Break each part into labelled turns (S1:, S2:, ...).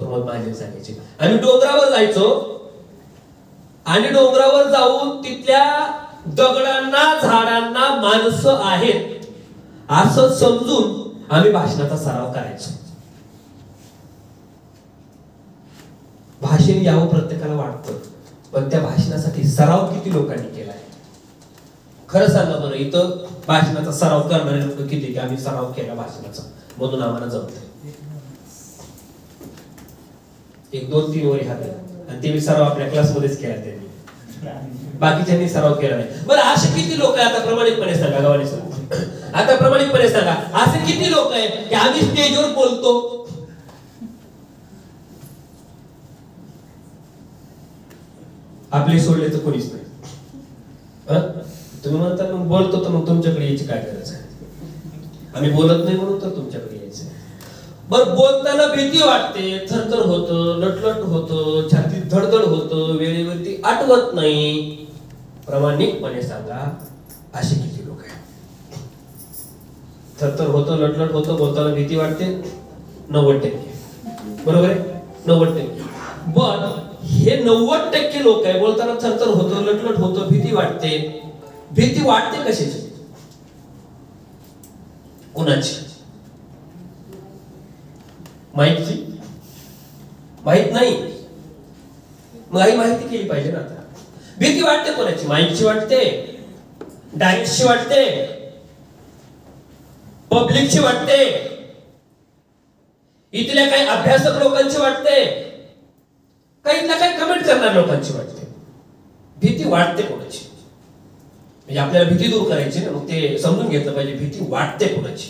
S1: प्रमोद महाजन सांगायचे. आम्ही डोंगरावर जायचो आणि डोंगरावर जाऊन तिथल्या दगडांना झाडांना माणसं आहेत असं समजून आम्ही भाषणाचा सराव करायचो. भाषण यावं प्रत्येकाला वाटतं, पण त्या भाषणासाठी सराव किती लोकांनी केलाय? खरं सांगा बरं, इथं भाषणाचा सराव करणारे लोक किती? की आम्ही सराव केला भाषणाचा म्हणून आम्हाला जमतंय. 1 2 3 वरी हात आणि ते सराव आपल्या क्लासमध्येच केला त्यांनी, बाकीच्यांनी सराव केला नाही. बरं असे किती लोक आहे? आता प्रामाणिकपणे सांगा, गावाने सांगा, आता प्रामाणिकपणे सांगा, असे किती लोक आहेत की आम्ही स्टेजवर बोलतो आपले सोडले तर कोणीच नाही? तुम्ही म्हणता मग बोलतो तर मग तुमच्याकडे यायची काय गरज आहे? आम्ही बोलत नाही म्हणून तर तुमच्याकडे यायचं. बरं बोलताना भीती वाटते, थरथर होतं, लटलट होतं, छातीत धडधड होतं, वेळेवरती आठवत नाही. प्रामाणिकपणे सांगा, असे किती लोक आहेत? थरथर होतं, लटलट होतं, बोलताना भीती वाटते 90%, बरोबर आहे? 90%. पण हे 90% लोक आहे, बोलताना थरथर होतं, लटलट होतं, भीती वाटते. भीती वाटते कशाची? कोणाची? माहिती माहित नाही, मग आई माहिती केली पाहिजे ना. आता भीती वाटते कोणाची? माईकची वाटते, डायरेक्टची वाटते, पब्लिकची वाटते, इथल्या काही अभ्यासक लोकांची वाटते, काही इथल्या काही कमेंट करणाऱ्या लोकांची वाटते. भीती वाटते कोणाची? म्हणजे आपल्याला भीती दूर करायची ना, मग ते समजून घेतलं पाहिजे भीती वाटते कोणाची.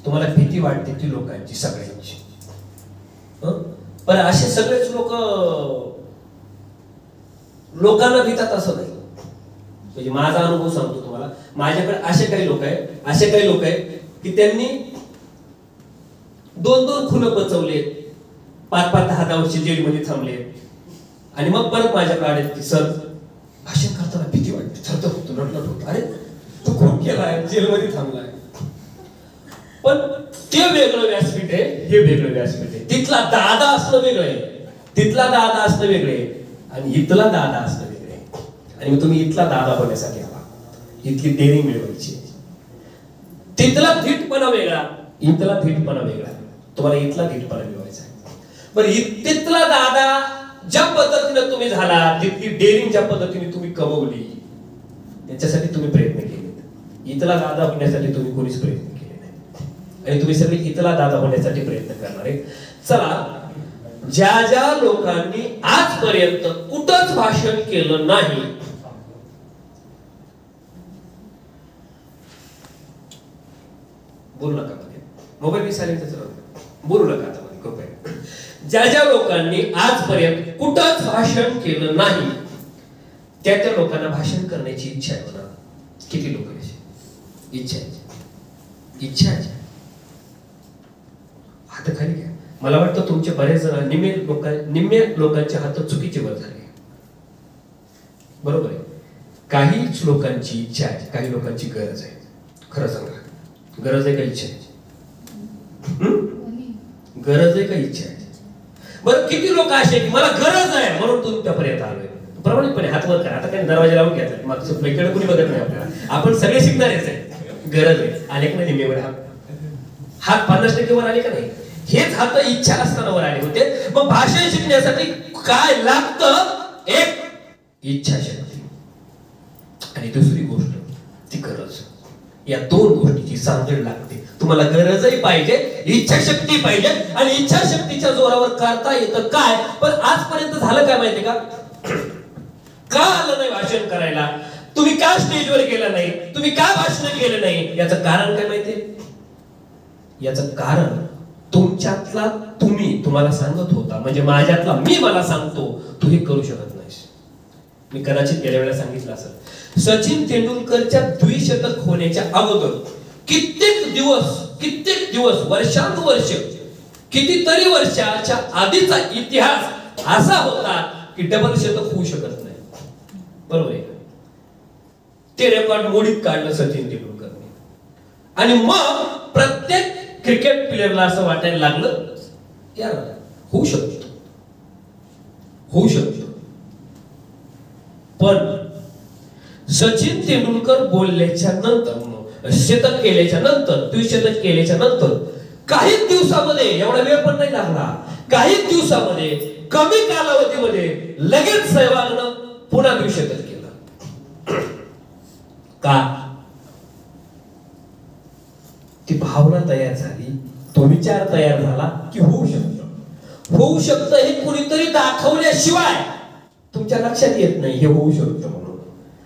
S1: तुम्हाला भीती वाटते ती लोकांची, सगळ्यांची. पण असे सगळेच लोकांना भीतात असं नाही. म्हणजे माझा अनुभव सांगतो तुम्हाला. माझ्याकडे असे काही लोक आहेत की त्यांनी 2-2 खुनं पचवले, 5-5 10 वर्ष जेलमध्ये थांबले आणि मग परत माझ्याकडे आले की सर भाषण करताना भीती वाटते, थरथर होतो, लटलट होतो. अरे तू खूप केलाय, जेलमध्ये थांबलाय. पण ते वेगळं व्यासपीठ आहे, हे वेगळं व्यासपीठ आहे. तिथला दादा असणं वेगळं आहे, तिथला दादा असणं वेगळे आहे, आणि इथला दादा असणं वेगळे आहे. आणि मग तुम्ही इथला दादा होण्यासाठी आला, इथली डेअरिंग मिळवायची. तिथला धीटपणा वेगळा, इथला धीटपणा वेगळा. तुम्हाला इथला धीटपणा मिळवायचा आहे. बरं तिथला दादा ज्या पद्धतीने तुम्ही झाला, तिथली डेअरिंग ज्या पद्धतीने तुम्ही कमवली, त्याच्यासाठी तुम्ही प्रयत्न केले. इथला दादा होण्यासाठी तुम्ही कोणीच प्रयत्न केले नाही, आणि तुम्ही सगळे इथला दादा होण्यासाठी प्रयत्न करणार आहे. चला, ज्या ज्या लोकांनी आजपर्यंत कुठंच भाषण केलं नाही, बोलू नका, मोबाईल मी सायलेंटच राहू, बोलू नका आता कृपया. ज्या ज्या लोकांनी आजपर्यंत कुठंच भाषण केलं नाही, त्या त्या लोकांना भाषण करण्याची इच्छा आहे बघा. किती लोक इच्छा आहे? हात खाली घ्या. मला वाटतं तुमचे बरेच जण निम्मे लोकांचे हात चुकीचे वर झाले, बरोबर आहे? काहीच लोकांची इच्छा आहे, काही लोकांची गरज आहे. खरं सांगा, गरज आहे का इच्छा आहे? गरज आहे का इच्छा आहे? बरं किती लोक असे की मला गरज आहे म्हणून तुमच्यापर्यंत आलोय? प्रामाणिकपणे हात वर करा. आता काही दरवाजा लावून घेतला, मागच्या पैकडे कुणी बघत नाही आपल्याला. आपण सगळे शिकणारेच आहे. गरज आहे आले का नाही? निम्मेवर हात 50% वर आले का नाही? हेच हात इच्छा असताना वर आले होते. मग भाषण शिकण्यासाठी काय लागतं? एक इच्छाशक्ती, आणि दुसरी गोष्ट ती गरज. या 2 गोष्टीची सांगड लागते. तुम्हाला गरजही पाहिजे, इच्छाशक्ती पाहिजे, आणि इच्छाशक्तीच्या जोरावर करता येतं काय? पण आजपर्यंत झालं काय माहितीये का? का आलं नाही भाषण करायला? तुम्ही का स्टेजवर गेला नाही? तुम्ही का भाषण केलं नाही? याचं कारण काय माहितीये? याचं कारण तुमच्यातला तुम्हाला सांगत होता, म्हणजे माझ्यातला मला सांगतो तू हे करू शकत नाहीस. मी कदाचित गेल्या वेळेला सांगितलं असेल, सचिन तेंडुलकरच्या द्विशतक होण्याच्या अगोदर कित्येक दिवस वर्षानुवर्ष, कितीतरी वर्षाच्या आधीचा इतिहास असा होता की डबल शतक होऊ शकत नाही, बरोबर आहे? ते रेकॉर्ड मोडीत काढलं सचिन तेंडुलकरने. आणि मग प्रत्येक क्रिकेट प्लेअरला असं वाटायला लागलं यार होऊ शकतो, होऊ शकतो, पण सचिन तेंडुलकर बोलल्याच्या नंतर, शतक केल्याच्या नंतर, द्विशतक केल्याच्या नंतर काही दिवसामध्ये, एवढा वेळ पण नाही लागला, काही दिवसामध्ये, कमी कालावधीमध्ये लगेच सहवागनं पुन्हा द्विशतक केलं. का? ती भावना तयार झाली, तो विचार तयार झाला की होऊ शकतं. होऊ शकतं हे कुणीतरी दाखवल्याशिवाय तुमच्या लक्षात येत नाही हे होऊ शकतं म्हणून.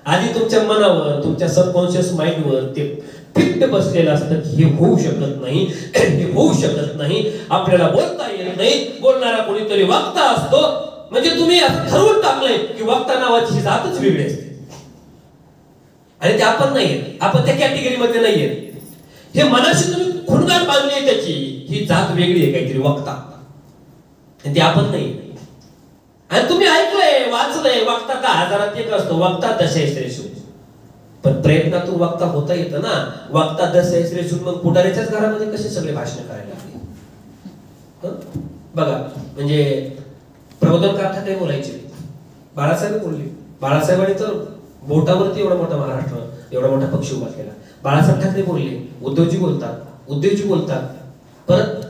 S1: आधी तुमच्या मनावर, तुमच्या सबकॉन्शियस माइंडवर ते फिट बसलेलं असतं की हे होऊ शकत नाही, हे होऊ शकत नाही, आपल्याला बोलता येत नाही. बोलणारा कोणीतरी वक्ता असतो, म्हणजे तुम्ही ठरवून टाकलंय की वक्ता नावाची जातच वेगळी असते आणि ते आपण नाहीये, आपण त्या कॅटेगरीमध्ये नाहीये. हे मनाशी तुम्ही खुणगाट बांधली आहे त्याची, ही जात वेगळी आहे काहीतरी वक्ता, ते आपण नाही. आणि तुम्ही ऐकलंय, वाचलंय, वक्ता 10,000 एक असतो, वक्ता दशैश्रेषू. पण प्रयत्नातून वक्ता होता येतं ना. वक्ता दशैश्रेषू मग पुढाऱ्याच्याच घरामध्ये कसे सगळे भाषण करायला लागले. बघा, म्हणजे प्रबोधनकार ठाकरे बोलायचे, बाळासाहेब बोलले. बाळासाहेबांनी तर बोटावरती एवढा मोठा महाराष्ट्र, एवढा मोठा पक्ष उभा केला. बाळासाहेब ठाकरे बोलले, उद्धवजी बोलतात, उद्धवजी बोलतात, परत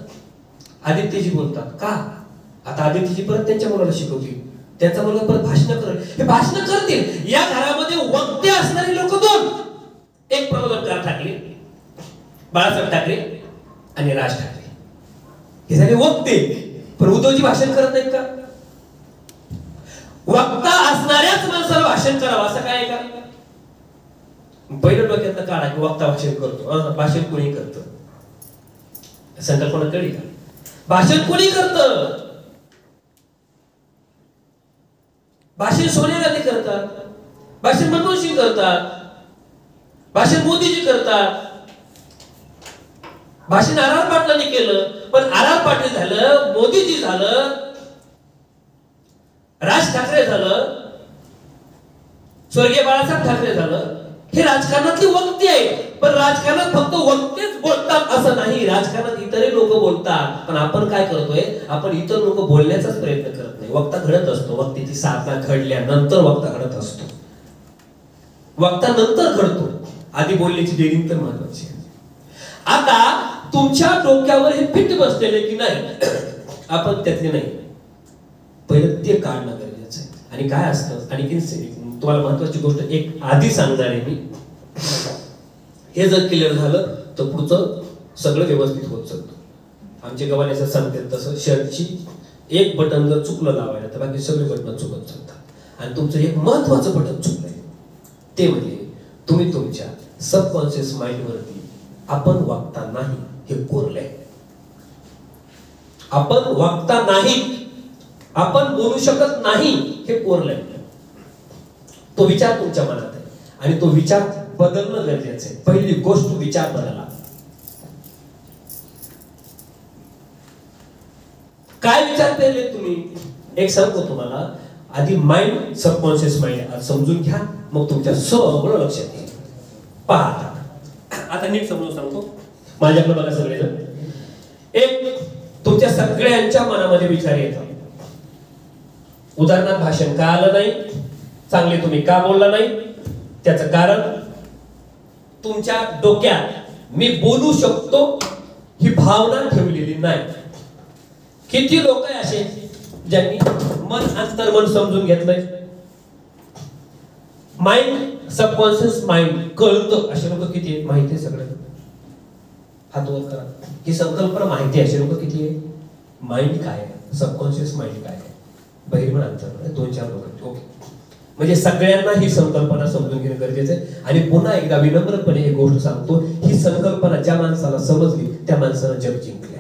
S1: आदित्यजी बोलतात. का? आता आदित्यजी परत त्यांच्या मुलाला शिकवतील, त्यांचा मुलगा परत भाषण करेल, हे भाषण करतील. या घरामध्ये वक्ते असणारी लोक दोन, एक प्रबोधनकार ठाकरे, बाळासाहेब ठाकरे आणि राज ठाकरे, हे सगळे वक्ते. पण उद्धवजी भाषण करत नाहीत का? वक्ता असणाऱ्याच माणसाला भाषण करावं असं काय आहे का? पहिलं डोक्यातनं काढा की वक्ता भाषण करतो. भाषण कोणी करतं? संकल्पना कळली का? भाषण कोणी करतं? भाषण सोनिया गांधी करतात, भाषण मनमोहन सिंग करतात, भाषण मोदीजी करतात, भाषण आर पाटलांनी केलं. पण आर पाटील झालं, मोदीजी झालं, राज ठाकरे झालं, स्वर्गीय बाळासाहेब ठाकरे झालं, हे राजकारणातली वक्ते आहे. पण राजकारणात फक्त वक्तेच बोलतात असं नाही, राजकारणात इतरही लोक बोलतात. पण आपण काय करतोय? आपण इतर लोक बोलण्याचाच प्रयत्न करत नाही. वक्ता घडत असतो, वक्तेची साधना घडल्यानंतर वक्ता घडत असतो, वक्ता नंतर घडतो. आधी बोलण्याची डेअरिंग तर महत्वाची आहे. आता तुमच्या डोक्यावर हे फिट बसलेले की नाही, आपण त्यातले नाही, पहिलं ते काढणं गरजेचं आहे. आणि काय असतं, आणि तुम्हाला महत्वाची गोष्ट एक आधी सांगणार आहे मी, हे जर क्लिअर झालं तर पुढचं सगळं व्यवस्थित होत चालतं. आमचे गवाने असं सांगतात तसं, शर्टची एक बटन जर चुकलं लावायला तर बाकी सगळे बटन चुकत चालतात. आणि तुमचं एक महत्वाचं बटन चुकलंय, ते म्हणजे तुम्ही तुमच्या सबकॉन्शियस माइंड वरती आपण वागता नाही हे कोरलंय. आपण वागता नाही, आपण बोलू शकत नाही हे कोरलंय. तो विचार तुमच्या मनात आहे आणि तो विचार बदलणं गरजेचं आहे. पहिली गोष्ट विचार बदला. काय विचार केले तुम्ही? एक सांगतो तुम्हाला, आधी माइंड, सबकॉन्शियस माइंड समजून घ्या, मग तुमच्या सगळं लक्षात येईल. पहा आता नीट समजून सांगतो, माझ्याकडे बघा सगळेजण. एक, तुमच्या सगळ्यांच्या मनामध्ये विचार येतात. उदाहरणार्थ, भाषण का आलं नाही, चांगले तुम्ही का बोलला नाही, त्याचं कारण तुमच्या डोक्यात मी बोलू शकतो ही भावना ठेवलेली नाही. किती लोक आहे असे ज्यांनी मन अंतर्मन समजून घेतलंय, माइंड, सबकॉन्शियस माइंड कळतं, असे लोक किती आहेत माहिती आहे? सगळं हात वर करा. ही संकल्पना माहिती आहे, असे लोक किती आहे? माइंड काय आहे, सबकॉन्शियस माइंड काय आहे, बहिर्मन अंतर्मन, 2-4 लोक. ओके, म्हणजे सगळ्यांना ही संकल्पना समजून घेणं गरजेचं आहे. आणि पुन्हा एकदा विनम्रपणे एक गोष्ट सांगतो, ही संकल्पना ज्या माणसाला समजली त्या माणसाला जग जिंकले.